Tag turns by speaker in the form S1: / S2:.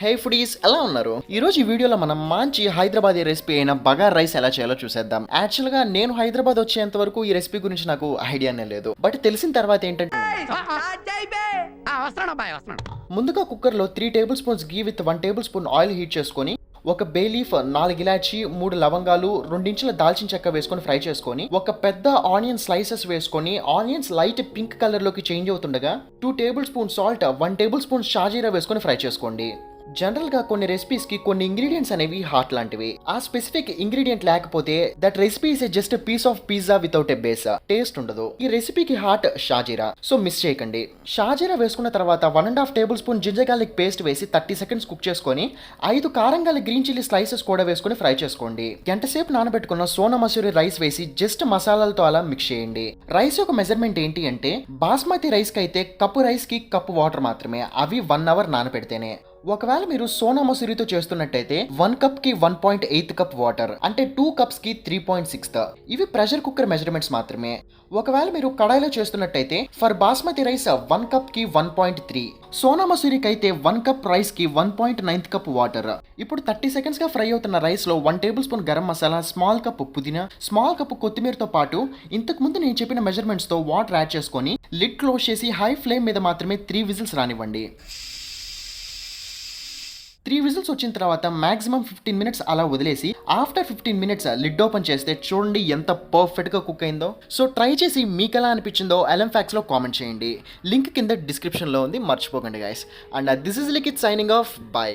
S1: హే foodies ఎలా ఉన్నారు? ఈ రోజు ఈ వీడియోలో మనం మంచి హైదరాబాదీ రెసిపీ అయిన బగార్ రైస్ ఎలా చేయాలో చూసేద్దాం. యాక్చువల్ గా నేను హైదరాబాద్ వచ్చేంత వరకు ఈ రెసిపీ గురించి నాకు ఐడియానే లేదు. బట్ తెలిసిన తర్వాత ఏంటంటే ముందుగా కుక్కర్ లో 3 table spoons ghee with 1 table spoon oil heat చేసుకొని ఒక బే లీఫ్, 4 ఇలాచి, 3 లవంగాలు, 2 ఇంచుల దాల్చిన చెక్క వేసుకొని ఫ్రై చేసుకొని ఒక పెద్ద ఆనియన్ స్లైసెస్ వేసుకొని ఆనియన్స్ లైట్ పింక్ కలర్ లోకి చేంజ్ అవుతుండగా 2 tablespoon salt, 1 tablespoon షాజీరా వేసుకొని ఫ్రై చేసుకోండి. జనరల్ గా కొన్ని రెసిపీస్ కి కొన్ని ఇంగ్రీడియంట్స్ అనేవి హాట్ లాంటివి. ఆ స్పెసిఫిక్ ఇంగ్రీడియంట్ లేకపోతే that recipe is just piece of pizza without a base. Taste ఉండదు. ఈ రెసిపీకి హాట్ షాజీరా, సో మిస్ చేయకండి. షాజీరా వేసుకున్న తర్వాత 1.5 table spoon ginger garlic paste వేసి 30 సెకండ్స్ కుక్ చేసుకొని 5 కారం గల గ్రీన్ చిల్లీ స్లైసెస్ కూడా వేసుకొని ఫ్రై చేసుకోండి. గంట సేపు నానబెట్టుకున్న సోనా మసూరి రైస్ వేసి జస్ట్ మసాలాలతో అలా మిక్స్ చేయండి. రైస్ యొక్క మెజర్మెంట్ ఏంటి అంటే బాస్మతి రైస్ కి అయితే కప్పు రైస్ కి కప్పు వాటర్ మాత్రమే, అవి 1 అవర్ నానబెడితేనే. ఒకవేళ మీరు సోనా మసూరితో చేస్తున్నట్టయితే 1 కప్ కి 1.8 కప్ వాటర్, అంటే 2 కప్స్ కి 3.6. ఇవి ప్రెషర్ కుక్కర్ మెజర్మెంట్స్ మాత్రమే. ఒకవేళ మీరు కడాయిలో చేస్తున్నట్టయితే ఫర్ బాస్మతి రైస్ 1 కప్ కి 1.3, సోనా మసూరికి అయితే 1 కప్ రైస్ కి 1.9 కప్ వాటర్. ఇప్పుడు 30 సెకండ్స్ గా ఫ్రై అవుతున్న రైస్ లో 1 table spoon garam masala, small cup పుదీనా, స్మాల్ కప్ కొత్తిమీరతో పాటు ఇంతకు ముందు నేను చెప్పిన మెజర్మెంట్స్ తో వాటర్ యాడ్ చేసుకొని లిడ్ క్లోజ్ చేసి హై ఫ్లేమ్ మీద మాత్రమే 3 విజిల్స్ రానివ్వండి. 3 విజిల్స్ వచ్చిన తర్వాత మాక్సిమం 15 మినిట్స్ అలా వదిలేసి ఆఫ్టర్ 15 మినిట్స్ లిడ్ ఓపెన్ చేస్తే చూడండి ఎంత పర్ఫెక్ట్ గా కుక్ అయిందో. సో ట్రై చేసి మీకు ఎలా అనిపించిందో ఎలంఫాక్స్ లో కామెంట్ చేయండి. లింక్ కింద డిస్క్రిప్షన్ లో ఉంది, మర్చిపోకండి guys. And this is Likhith signing off. By.